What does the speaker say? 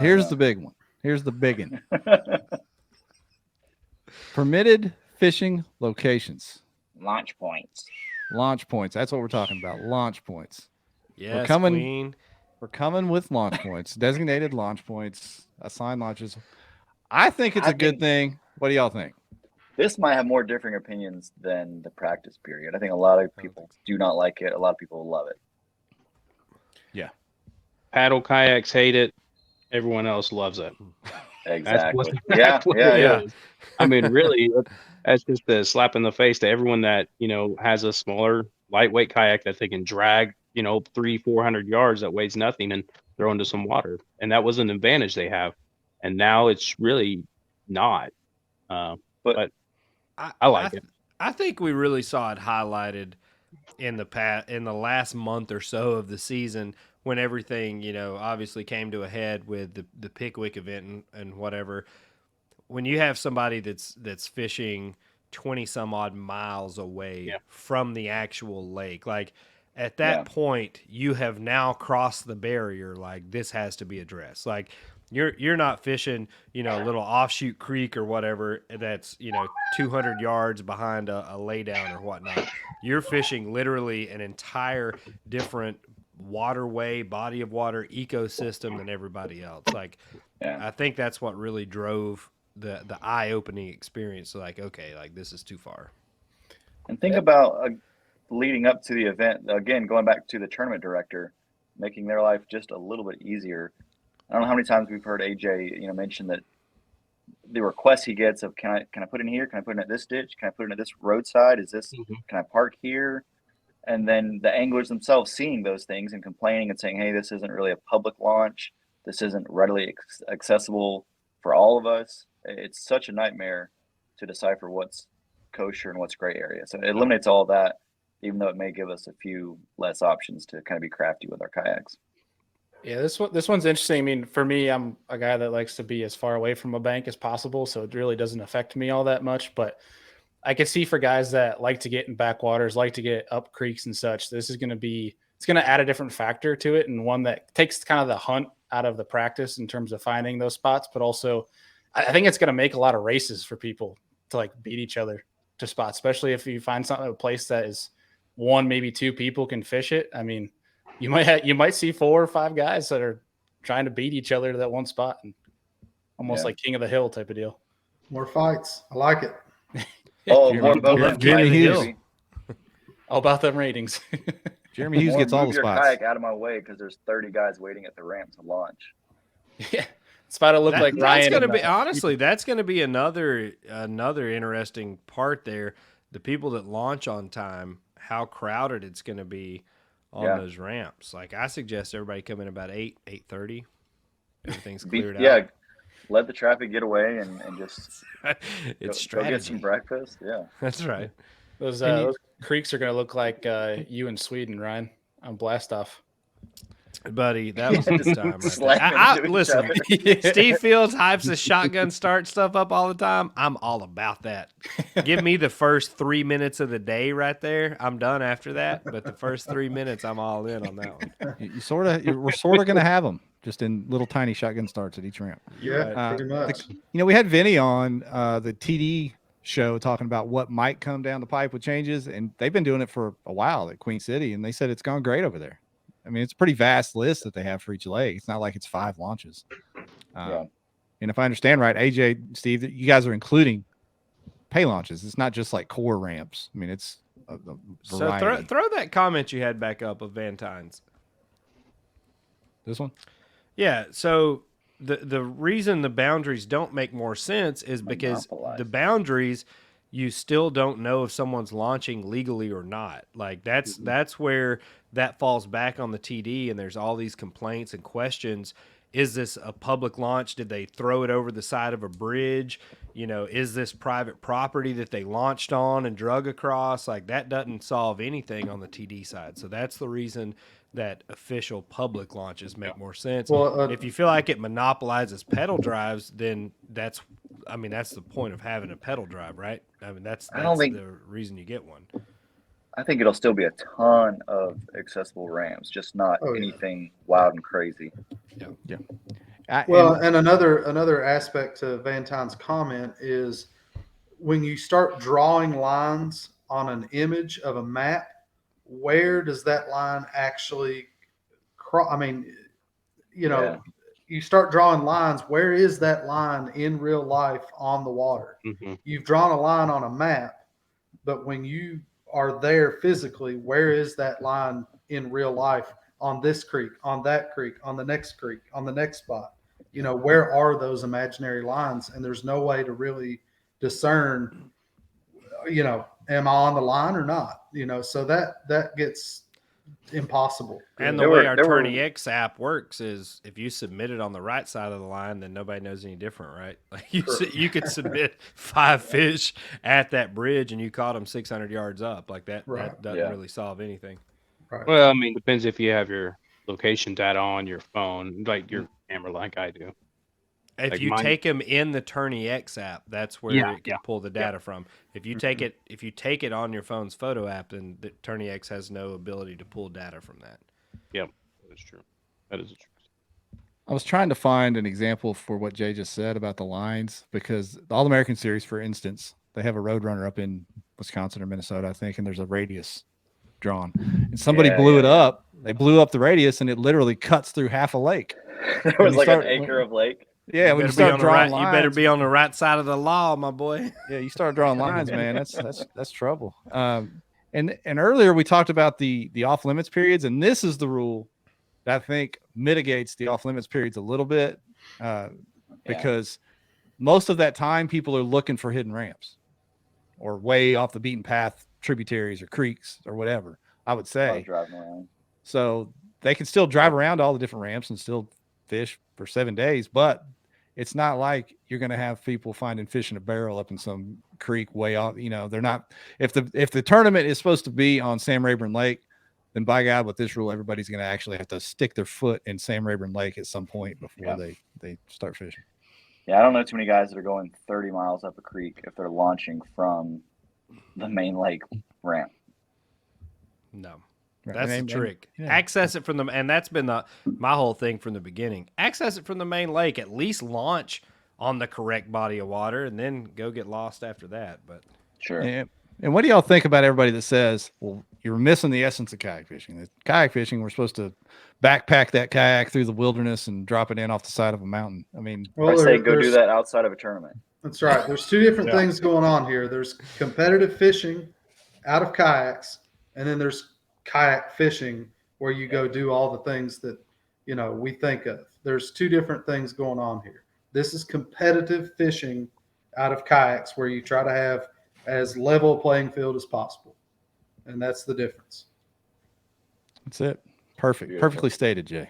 Here's the big one. Here's the big one. Permitted fishing locations. Launch points. Launch points. That's what we're talking about. Launch points. We're Yes, coming. Queen. We're coming with launch points. Designated launch points. Assigned launches. I think it's I a good think thing. What do y'all think? this might have more differing opinions than the practice period. I think a lot of I don't think people do not like it. A lot of people love it. Yeah. Paddle kayaks hate it. Everyone else loves it. That's what Exactly. that's Yeah, what yeah, it yeah. is. I mean, really, that's just a slap in the face to everyone that has a smaller, lightweight kayak that they can drag 300-400 yards that weighs nothing and throw into some water, and that was an advantage they have, and now it's really not. Uh, But but I I I, like th- it. I think we really saw it highlighted in the last month or so of the season when everything obviously came to a head with the Pickwick event and whatever. When you have somebody that's fishing 20 some odd miles away Yeah, from the actual lake, like at that yeah, point you have now crossed the barrier. Like this has to be addressed. Like you're not fishing a little offshoot creek or whatever that's 200 yards behind a laydown or whatnot. You're fishing literally an entire different waterway, body of water ecosystem than everybody else. Like yeah. I think that's what really drove the eye opening experience. Like, okay, like this is too far. And think about leading up to the event, again, going back to the tournament director, making their life just a little bit easier. I don't know how many times we've heard AJ, mention that the requests he gets of can I put in here? Can I put in at this ditch? Can I put in at this roadside? hmm Can I park here? And then the anglers themselves seeing those things and complaining and saying, hey, this isn't really a public launch. This isn't readily accessible for all of us. It's such a nightmare to decipher what's kosher and what's gray area. So it eliminates all that, even though it may give us a few less options to kind of be crafty with our kayaks. Yeah, this one's interesting. I mean, for me, I'm a guy that likes to be as far away from a bank as possible, so it really doesn't affect me all that much. But I can see for guys that like to get in backwaters, like to get up creeks and such, it's going to add a different factor to it, and one that takes kind of the hunt out of the practice in terms of finding those spots. But also, I think it's going to make a lot of races for people to like beat each other to spots, especially if you find a place that is one, maybe two people can fish it. I mean, you might see 4 or 5 guys that are trying to beat each other to that one spot, and almost Yeah. like king of the hill type of deal. More fights. I like it. Oh, Jeremy- more People boat love than King of Jeremy fights, the Hughes. Hill. baby. All about them ratings. Jeremy Hughes More gets all the move your spots. kayak out of my way because there's 30 guys waiting at the ramp to launch. Yeah, it's about to look like That's Ryan. going to and, be honestly. That's going to be another interesting part there. The people that launch on time, how crowded it's going to be on Yeah. those ramps. Like I suggest everybody come in about 8:30. Everything's Be, cleared yeah, out. let the traffic get away and just It's go get some strategy. breakfast. Yeah. That's right. those, Can you- those creeks are going to look like you in Sweden, Ryan, on blast off. Buddy, that was a good Just time right there. slamming into each Listen, other. Steve Fields hypes the shotgun start stuff up all the time. I'm all about that. Give me the first 3 minutes of the day right there. I'm done after that, but the first 3 minutes, I'm all in on that one. We're sort of going to have them just in little tiny shotgun starts at each ramp. Yeah, right. pretty much. We had Vinny on the TD show talking about what might come down the pipe with changes, and they've been doing it for a while at Queen City, and they said it's gone great over there. I mean, it's a pretty vast list that they have for each leg. It's not like it's 5 launches. Yeah. And if I understand right, AJ, Steve, that you guys are including pay launches. It's not just like core ramps. I mean, it's a So variety. throw that comment you had back up of Van Tynes. This one? Yeah, so the reason the boundaries don't make more sense is because Monopolized. the boundaries you still don't know if someone's launching legally or not. Like that's where that falls back on the TD, and there's all these complaints and questions. Is this a public launch? Did they throw it over the side of a bridge? Is this private property that they launched on and drug across? Like that doesn't solve anything on the TD side. So that's the reason that official public launches make more sense. Well, If you feel like it monopolizes pedal drives, then that's the point of having a pedal drive, right? I mean, that's I don't think- the reason you get one. I think it'll still be a ton of accessible ramps, just not Oh, yeah. anything wild and crazy. Well, and another aspect to Van Tine's comment is when you start drawing lines on an image of a map, where does that line actually cross? I mean, Yeah. you start drawing lines. Where is that line in real life on the water? Mm-hmm. You've drawn a line on a map, but when you are there physically, where is that line in real life on this creek, on that creek, on the next creek, on the next spot? Where are those imaginary lines? And there's no way to really discern, am I on the line or not? So that gets impossible. And the really. way our there were- Tourney X app works is if you submit it on the right side of the line, then nobody knows any different, right? Like you could submit 5 fish at that bridge and you caught them 600 yards up. Like that Right. that doesn't Yeah. really solve anything. Right. Well, I mean, depends if you have your location data on your phone, like your camera, like I do. If Like you mine- take them in the Tourney X app, that's where Yeah, it can yeah, pull the data from. If you take it on your phone's photo app, then the Tourney X has no ability to pull data from that. Yep, that is true. That is true. I was trying to find an example for what Jay just said about the lines because the All American Series, for instance, they have a Roadrunner up in Wisconsin or Minnesota, I think, and there's a radius drawn. And somebody blew it up. They blew up the radius, and it literally cuts through half a lake. There When was you like start- an acre of lake. Yeah, when you better be start on the drawing right, you better lines, be on the right side of the law, my boy. yeah, you start drawing lines, man. That's trouble. And earlier we talked about the off limits periods, and this is the rule that I think mitigates the off limits periods a little bit, because most of that time people are looking for hidden ramps or way off the beaten path tributaries or creeks or whatever. I would say Driving around. so they can still drive around all the different ramps and still fish for 7 days, but it's not like you're going to have people finding fish in a barrel up in some creek way off. They're not. If the tournament is supposed to be on Sam Rayburn Lake, then by God, with this rule, everybody's going to actually have to stick their foot in Sam Rayburn Lake at some point before they start fishing. Yeah, I don't know too many guys that are going 30 miles up a creek if they're launching from the main lake ramp. No. Right. That's the And- trick. yeah. Access it from the, and that's been my whole thing from the beginning. Access it from the main lake. At least launch on the correct body of water, and then go get lost after that. But Sure. And what do y'all think about everybody that says, "Well, you're missing the essence of kayak fishing"? Kayak fishing, we're supposed to backpack that kayak through the wilderness and drop it in off the side of a mountain. I mean, I say go do that outside of a tournament. That's right. There's two different things going on here. There's competitive fishing out of kayaks, and then there's kayak fishing where you go do all the things that we think of. There's two different things going on here. This is competitive fishing out of kayaks where you try to have as level a playing field as possible, and that's the difference. that's it. Perfect. Beautiful. Perfectly stated, Jay.